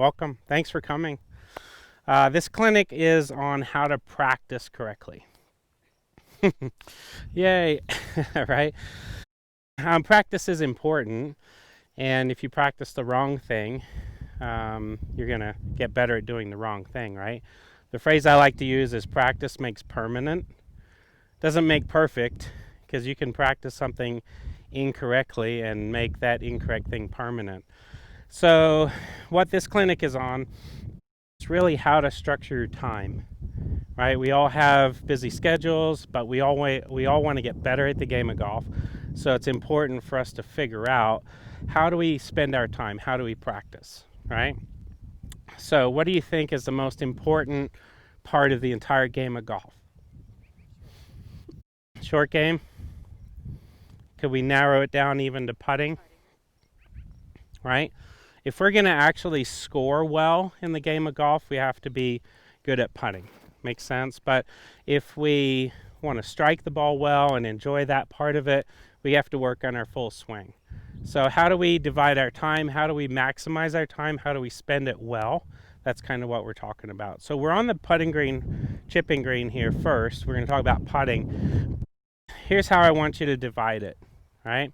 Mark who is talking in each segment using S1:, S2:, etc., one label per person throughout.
S1: Welcome. Thanks for coming. This clinic is on how to practice correctly. Yay, right? Practice is important, and if you practice the wrong thing, you're going to get better at doing the wrong thing, right? The phrase I like to use is practice makes permanent. Doesn't make perfect, because you can practice something incorrectly and make that incorrect thing permanent. So what this clinic is on is really how to structure your time, right? We all have busy schedules, but we all want to get better at the game of golf. So it's important for us to figure out, how do we spend our time? How do we practice, right? So what do you think is the most important part of the entire game of golf? Short game? Could we narrow it down even to putting? Right? If we're going to actually score well in the game of golf, we have to be good at putting. Makes sense? But if we want to strike the ball well and enjoy that part of it, we have to work on our full swing. So how do we divide our time? How do we maximize our time? How do we spend it well? That's kind of what we're talking about. So we're on the putting green, chipping green here first. We're going to talk about putting. Here's how I want you to divide it, right?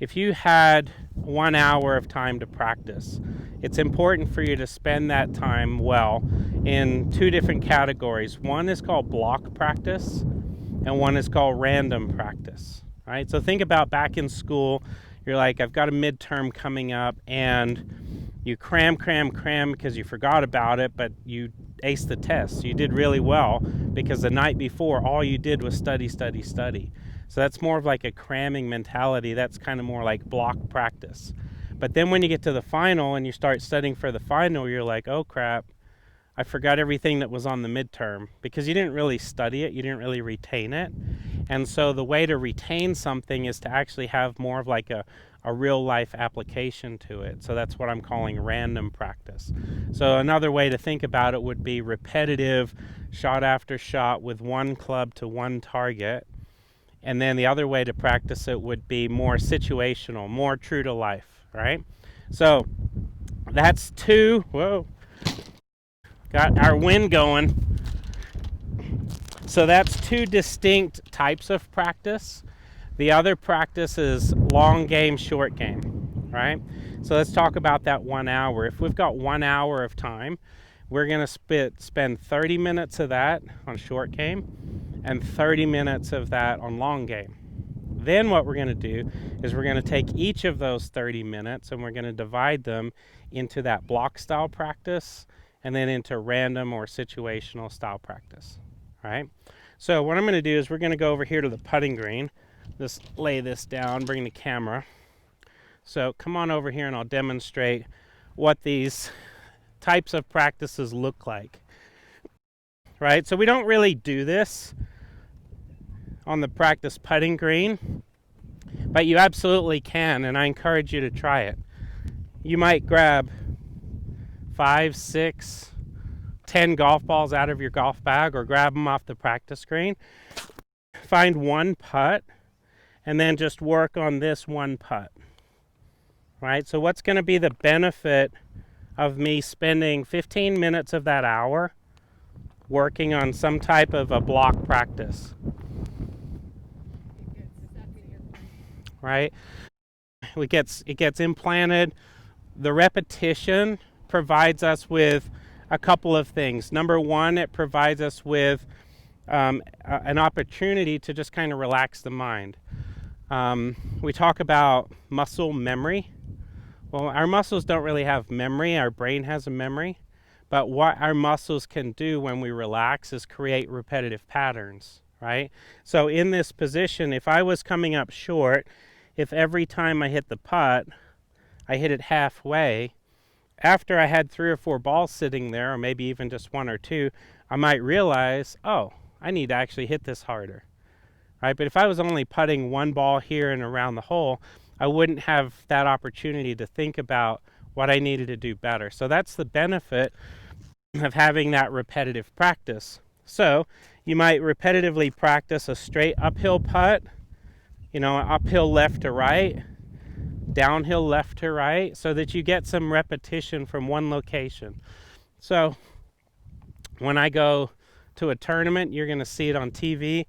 S1: If you had 1 hour of time to practice, it's important for you to spend that time well in two different categories. One is called block practice, and one is called random practice, right? So think about back in school, you're like, I've got a midterm coming up, and you cram because you forgot about it, but you aced the test. You did really well because the night before, all you did was study. So that's more of like a cramming mentality. That's kind of more like block practice. But then when you get to the final and you start studying for the final, you're like, oh crap, I forgot everything that was on the midterm, because you didn't really study it, you didn't really retain it. And so the way to retain something is to actually have more of like a real life application to it. So that's what I'm calling random practice. So another way to think about it would be repetitive shot after shot with one club to one target. And then the other way to practice it would be more situational, more true to life, right? So that's two. Whoa. Got our wind going. So that's two distinct types of practice. The other practice is long game, short game, right? So let's talk about that 1 hour. If we've got 1 hour of time, we're going to spend 30 minutes of that on short game and 30 minutes of that on long game. Then what we're going to do is we're going to take each of those 30 minutes and we're going to divide them into that block style practice and then into random or situational style practice, right? So what I'm going to do is we're going to go over here to the putting green. Just lay this down, bring the camera. So come on over here and I'll demonstrate what these types of practices look like, right? So we don't really do this on the practice putting green, but you absolutely can, and I encourage you to try it. You might grab 5, 6, 10 golf balls out of your golf bag or grab them off the practice green. Find one putt and then just work on this one putt, right? So what's going to be the benefit of me spending 15 minutes of that hour working on some type of a block practice? Right? It gets implanted. The repetition provides us with a couple of things. Number one, it provides us with an opportunity to just kind of relax the mind. We talk about muscle memory. Well, our muscles don't really have memory. Our brain has a memory. But what our muscles can do when we relax is create repetitive patterns, right? So in this position, if I was coming up short, if every time I hit the putt, I hit it halfway, after I had 3 or 4 balls sitting there, or maybe even just 1 or 2, I might realize, oh, I need to actually hit this harder, right? But if I was only putting 1 ball here and around the hole, I wouldn't have that opportunity to think about what I needed to do better. So that's the benefit of having that repetitive practice. So you might repetitively practice a straight uphill putt, uphill left to right, downhill left to right, so that you get some repetition from one location. So when I go to a tournament, you're going to see it on TV.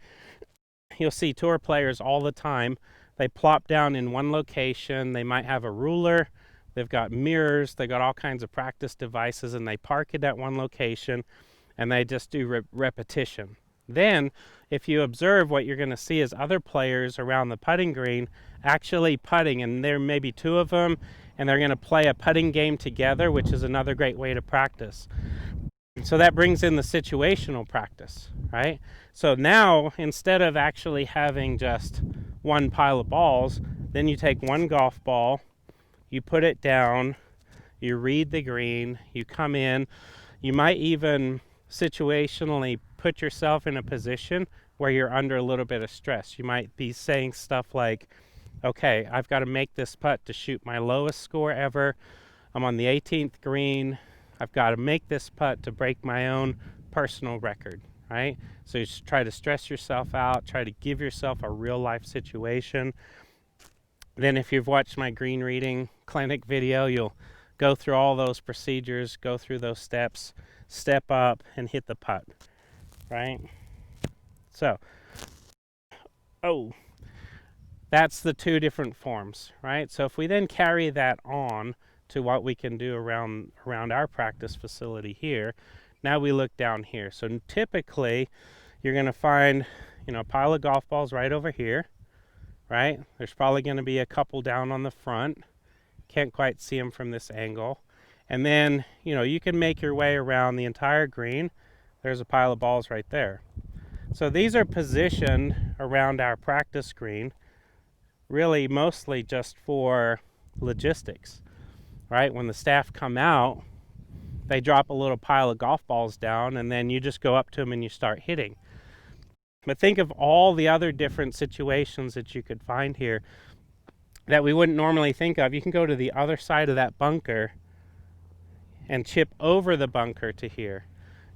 S1: You'll see tour players all the time. They plop down in one location. They might have a ruler. They've got mirrors. They got all kinds of practice devices, and they park it at one location, and they just do repetition. Then, if you observe, what you're going to see is other players around the putting green actually putting, and there may be two of them, and they're going to play a putting game together, which is another great way to practice. So that brings in the situational practice, right? So now, instead of actually having just one pile of balls, then you take one golf ball, you put it down, you read the green, you come in, you might even situationally put yourself in a position where you're under a little bit of stress. You might be saying stuff like, okay, I've got to make this putt to shoot my lowest score ever. I'm on the 18th green. I've got to make this putt to break my own personal record, right? So you try to stress yourself out, try to give yourself a real life situation. Then if you've watched my green reading clinic video, you'll go through all those procedures, go through those steps, step up and hit the putt, right? So, that's the two different forms, right? So if we then carry that on to what we can do around our practice facility here, now we look down here. So typically you're going to find, a pile of golf balls right over here, right? There's probably going to be a couple down on the front. Can't quite see them from this angle. And then, you can make your way around the entire green. There's a pile of balls right there. So these are positioned around our practice green, really mostly just for logistics, right? When the staff come out, they drop a little pile of golf balls down, and then you just go up to them and you start hitting. But think of all the other different situations that you could find here that we wouldn't normally think of. You can go to the other side of that bunker and chip over the bunker to here.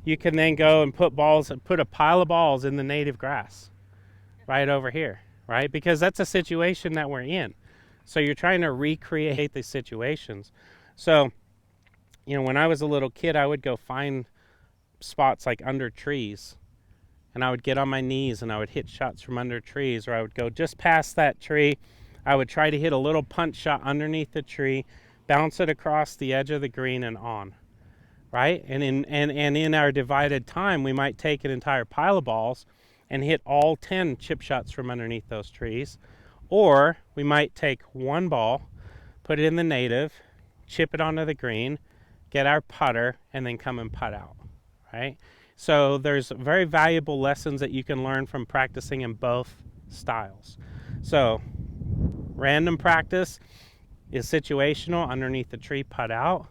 S1: You can then go and put a pile of balls in the native grass right over here, right? Because that's a situation that we're in. So you're trying to recreate the situations. So, when I was a little kid, I would go find spots like under trees, and I would get on my knees and I would hit shots from under trees, or I would go just past that tree. I would try to hit a little punch shot underneath the tree, bounce it across the edge of the green and on, right? And in our divided time, we might take an entire pile of balls and hit all 10 chip shots from underneath those trees. Or we might take one ball, put it in the native, chip it onto the green, get our putter, and then come and putt out, right? So there's very valuable lessons that you can learn from practicing in both styles. So random practice is situational, underneath the tree, putt out.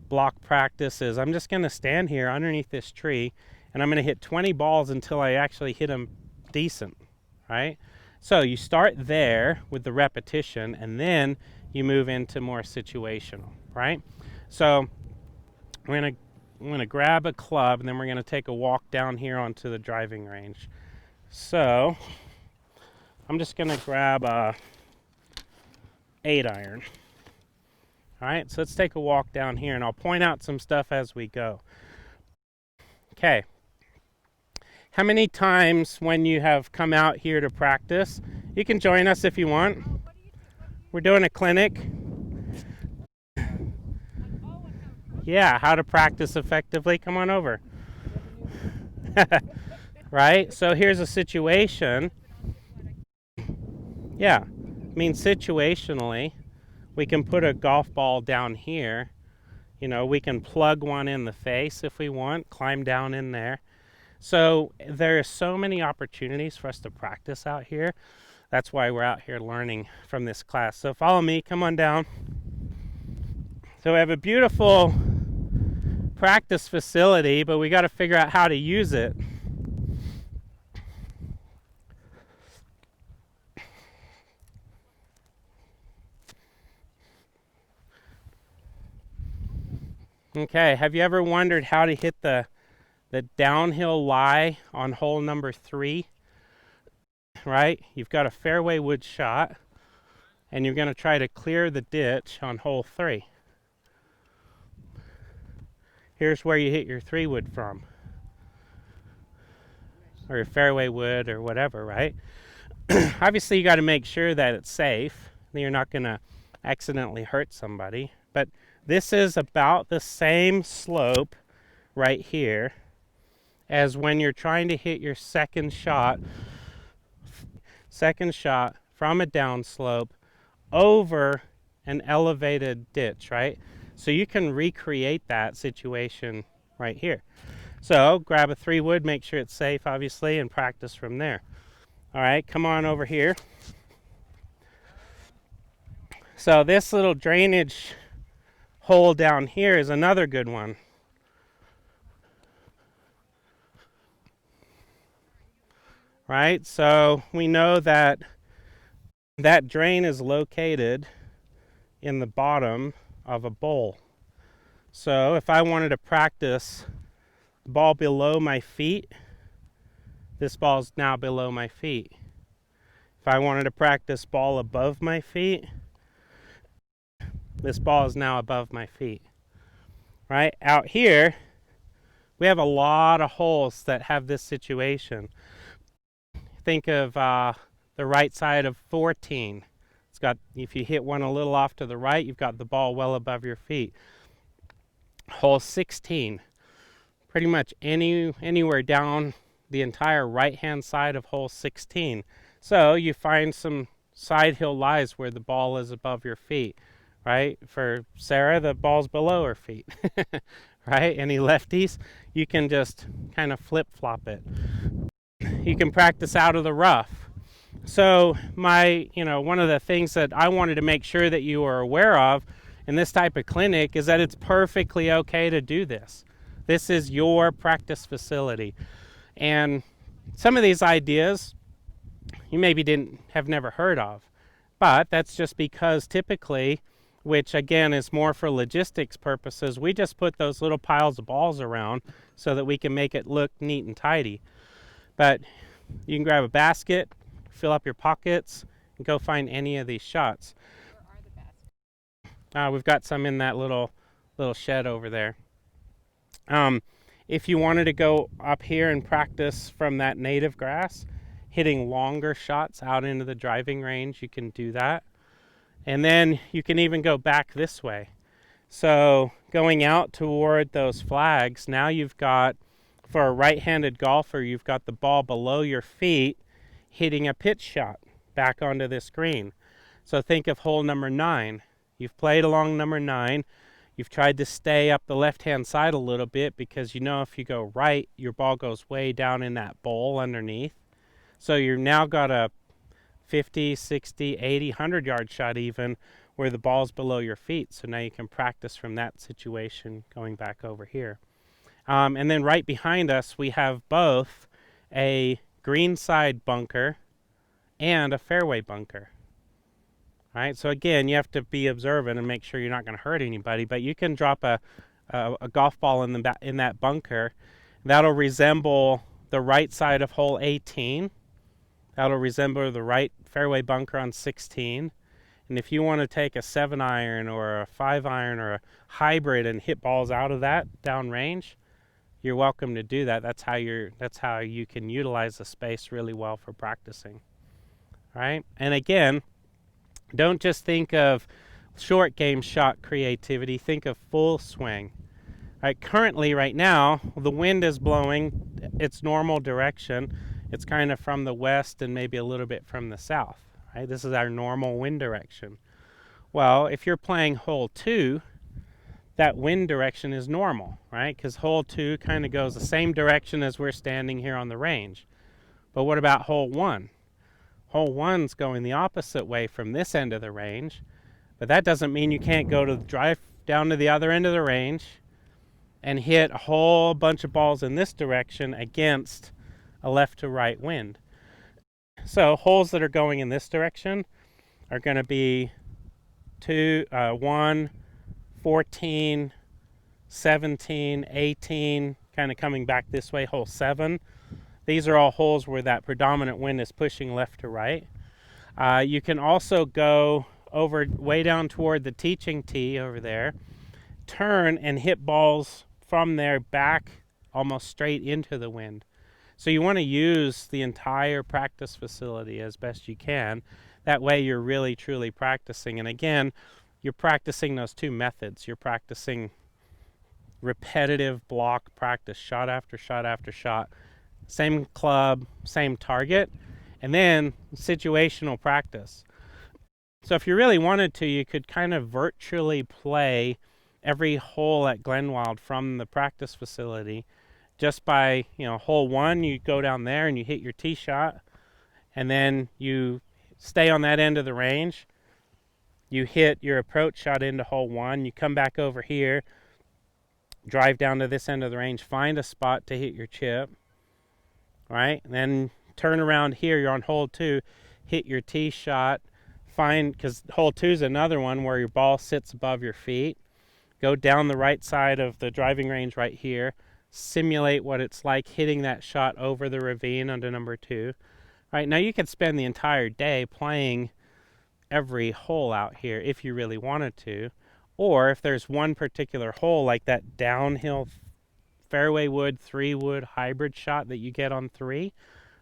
S1: Block practice is I'm just going to stand here underneath this tree and I'm going to hit 20 balls until I actually hit them decent, right? So you start there with the repetition, and then you move into more situational, right? So we're going to grab a club, and then we're going to take a walk down here onto the driving range. So I'm just going to grab a 8-iron. All right, so let's take a walk down here, and I'll point out some stuff as we go. Okay. How many times when you have come out here to practice, you can join us if you want. We're doing a clinic. Yeah, how to practice effectively. Come on over. Right? So here's a situation. Yeah, situationally, we can put a golf ball down here. We can plug one in the face if we want, climb down in there. So there are so many opportunities for us to practice out here. That's why we're out here learning from this class. So follow me, come on down. So we have a beautiful practice facility, but we got to figure out how to use it. Okay, have you ever wondered how to hit the downhill lie on hole number 3? Right? You've got a fairway wood shot. and you're going to try to clear the ditch on hole 3. Here's where you hit your 3-wood from, or your fairway wood or whatever, right? Obviously you got to make sure that it's safe, that you're not going to accidentally hurt somebody, but this is about the same slope right here as when you're trying to hit your second shot from a downslope over an elevated ditch, right? So you can recreate that situation right here. So grab a 3-wood, make sure it's safe, obviously, and practice from there. All right, come on over here. So this little drainage hole down here is another good one. Right, so we know that that drain is located in the bottom of a bowl. So if I wanted to practice ball below my feet, this ball is now below my feet. If I wanted to practice ball above my feet, this ball is now above my feet. Right, out here, we have a lot of holes that have this situation. Think of the right side of 14. It's got, if you hit one a little off to the right, you've got the ball well above your feet. Hole 16, pretty much anywhere down the entire right-hand side of hole 16. So you find some side hill lies where the ball is above your feet, right? For Sarah, the ball's below her feet, right? Any lefties, you can just kind of flip-flop it. You can practice out of the rough. So one of the things that I wanted to make sure that you are aware of in this type of clinic is that it's perfectly okay to do this. This is your practice facility. And some of these ideas you maybe have never heard of, but that's just because typically, which again is more for logistics purposes, we just put those little piles of balls around so that we can make it look neat and tidy. But you can grab a basket, fill up your pockets, and go find any of these shots.
S2: Where are the baskets?
S1: We've got some in that little shed over there. If you wanted to go up here and practice from that native grass, hitting longer shots out into the driving range, you can do that. And then you can even go back this way. So going out toward those flags, now you've got, for a right-handed golfer, you've got the ball below your feet hitting a pitch shot back onto this green. So think of hole number 9. You've played along number 9. You've tried to stay up the left-hand side a little bit because you know if you go right, your ball goes way down in that bowl underneath. So you've now got a 50, 60, 80, 100-yard shot even where the ball's below your feet. So now you can practice from that situation going back over here. And then right behind us, we have both a greenside bunker and a fairway bunker. All right, so again, you have to be observant and make sure you're not going to hurt anybody, but you can drop a golf ball in that bunker. That'll resemble the right side of hole 18. That'll resemble the right fairway bunker on 16. And if you want to take a 7-iron or a 5-iron or a hybrid and hit balls out of that downrange, you're welcome to do that. That's how you can utilize the space really well for practicing. All right? And again, don't just think of short game shot creativity, think of full swing. All right, currently right now, the wind is blowing its normal direction. It's kind of from the west and maybe a little bit from the south. Right? This is our normal wind direction. Well, if you're playing hole 2, that wind direction is normal, right? Because hole 2 kind of goes the same direction as we're standing here on the range. But what about hole 1? Hole 1's going the opposite way from this end of the range, but that doesn't mean you can't go to drive down to the other end of the range and hit a whole bunch of balls in this direction against a left to right wind. So holes that are going in this direction are going to be 1, 14, 17, 18, kind of coming back this way, hole 7. These are all holes where that predominant wind is pushing left to right. You can also go over way down toward the teaching tee over there, turn and hit balls from there back almost straight into the wind. So you want to use the entire practice facility as best you can. That way you're really truly practicing. And again, you're practicing those two methods. You're practicing repetitive block practice, shot after shot after shot, same club, same target, and then situational practice. So if you really wanted to, you could kind of virtually play every hole at Glenwild from the practice facility just by, hole 1, you go down there and you hit your tee shot, and then you stay on that end of the range. You hit your approach shot into hole 1, you come back over here, drive down to this end of the range, find a spot to hit your chip, right? And then turn around here, you're on hole 2, hit your tee shot, because hole 2 is another one where your ball sits above your feet. Go down the right side of the driving range right here, simulate what it's like hitting that shot over the ravine onto number 2. Right, now you could spend the entire day playing every hole out here if you really wanted to. Or if there's one particular hole like that downhill fairway wood, 3-wood hybrid shot that you get on 3,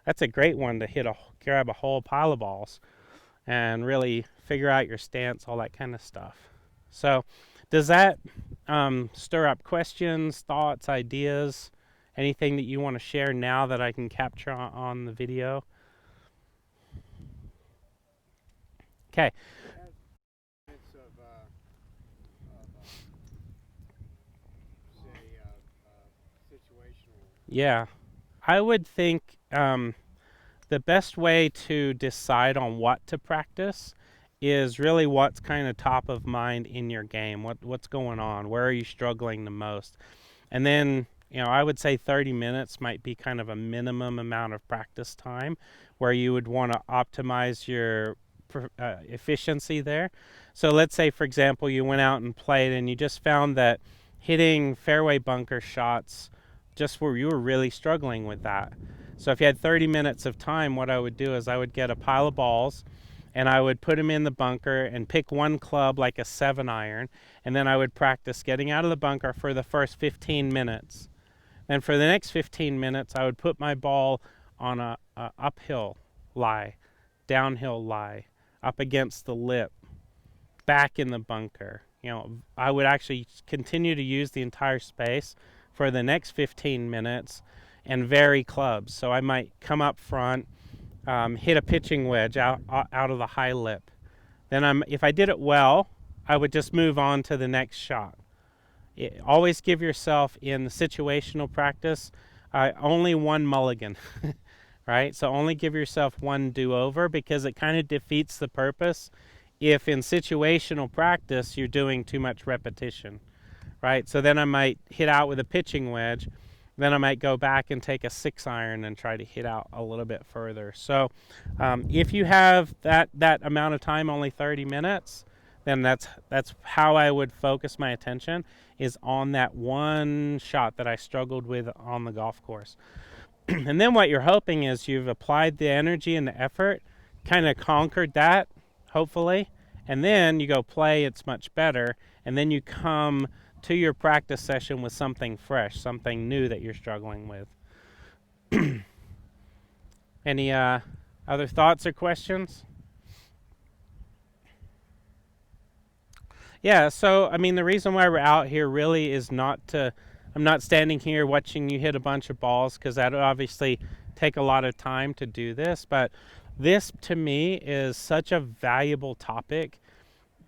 S1: that's a great one to grab a whole pile of balls and really figure out your stance, all that kind of stuff. So does that stir up questions, thoughts, ideas, anything that you want to share now that I can capture on the video? Okay. Yeah, I would think the best way to decide on what to practice is really what's kind of top of mind in your game. What's going on? Where are you struggling the most? And then, I would say 30 minutes might be kind of a minimum amount of practice time where you would want to optimize your efficiency there. So let's say, for example, you went out and played and you just found that hitting fairway bunker shots just where you were really struggling with that. So if you had 30 minutes of time, what I would do is I would get a pile of balls and I would put them in the bunker and pick one club like a 7-iron, and then I would practice getting out of the bunker for the first 15 minutes. And for the next 15 minutes, I would put my ball on a uphill lie, downhill lie, up against the lip, back in the bunker. I would actually continue to use the entire space for the next 15 minutes and vary clubs. So I might come up front, hit a pitching wedge out of the high lip. Then if I did it well, I would just move on to the next shot. Always give yourself, in the situational practice, only one mulligan, right? So only give yourself one do-over, because it kind of defeats the purpose if in situational practice you're doing too much repetition, right? So then I might hit out with a pitching wedge, then I might go back and take a 6-iron and try to hit out a little bit further. So if you have that amount of time, only 30 minutes, then that's how I would focus my attention, is on that one shot that I struggled with on the golf course. And then what you're hoping is you've applied the energy and the effort, kind of conquered that, hopefully, and then you go play, it's much better, and then you come to your practice session with something fresh, something new that you're struggling with. Any other thoughts or questions? Yeah, so the reason why we're out here really is I'm not standing here watching you hit a bunch of balls, because that would obviously take a lot of time to do this, but this to me is such a valuable topic,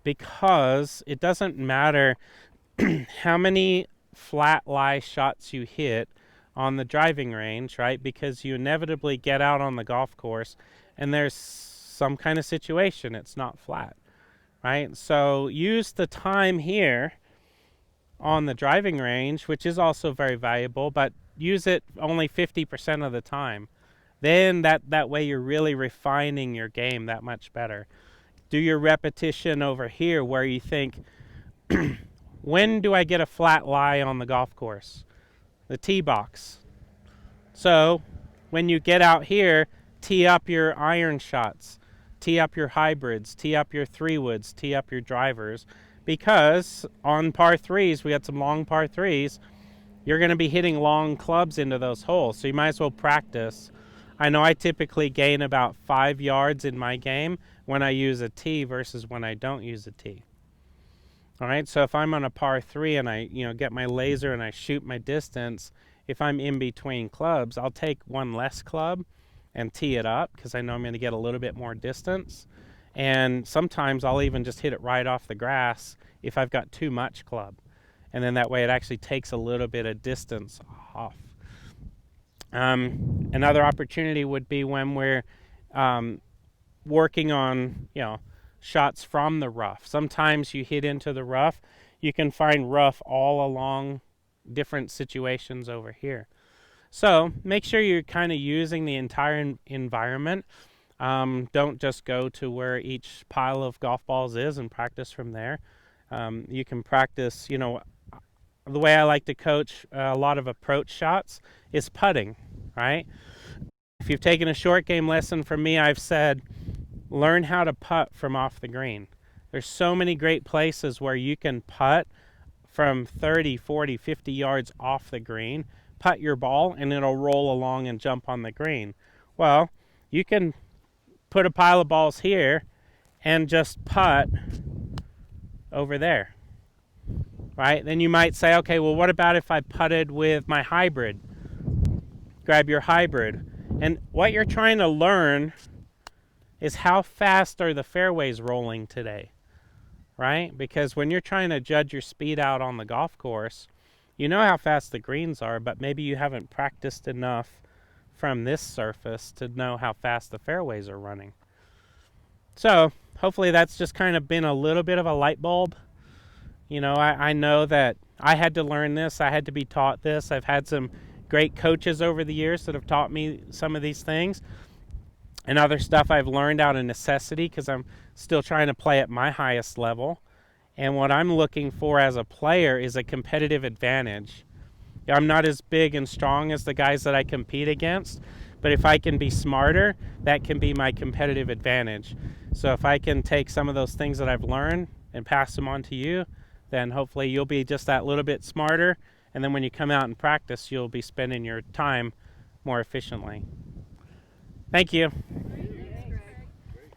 S1: because it doesn't matter how many flat lie shots you hit on the driving range, right? Because you inevitably get out on the golf course and there's some kind of situation, it's not flat, right? So use the time here on the driving range, which is also very valuable, but use it only 50% of the time. Then that way you're really refining your game that much better. Do your repetition over here where you think, when do I get a flat lie on the golf course? The tee box. So when you get out here, tee up your iron shots. tee up your hybrids, tee up your 3-woods, tee up your drivers, because on par 3s, we got some long par 3s, you're going to be hitting long clubs into those holes, so you might as well practice. I know I typically gain about 5 yards in my game when I use a tee versus when I don't use a tee. All right, so if I'm on a par 3 and I get my laser and I shoot my distance, if I'm in between clubs, I'll take one less club and tee it up because I know I'm going to get a little bit more distance. And sometimes I'll even just hit it right off the grass if I've got too much club. And then that way it actually takes a little bit of distance off. Another opportunity would be when we're working on, shots from the rough. Sometimes you hit into the rough. You can find rough all along different situations over here. So make sure you're kind of using the entire environment. Don't just go to where each pile of golf balls is and practice from there. You can practice, the way I like to coach a lot of approach shots is putting, right? If you've taken a short game lesson from me, I've said, learn how to putt from off the green. There's so many great places where you can putt from 30, 40, 50 yards off the green, putt your ball, and it'll roll along and jump on the green. Well, you can put a pile of balls here and just putt over there, right? Then you might say, okay, well, what about if I putted with my hybrid? Grab your hybrid. And what you're trying to learn is how fast are the fairways rolling today, right? Because when you're trying to judge your speed out on the golf course, you know how fast the greens are, but maybe you haven't practiced enough from this surface to know how fast the fairways are running. So hopefully that's just kind of been a little bit of a light bulb. I know that I had to learn this. I had to be taught this. I've had some great coaches over the years that have taught me some of these things. And other stuff I've learned out of necessity because I'm still trying to play at my highest level. And what I'm looking for as a player is a competitive advantage. I'm not as big and strong as the guys that I compete against, but if I can be smarter, that can be my competitive advantage. So if I can take some of those things that I've learned and pass them on to you, then hopefully you'll be just that little bit smarter. And then when you come out and practice, you'll be spending your time more efficiently. Thank you.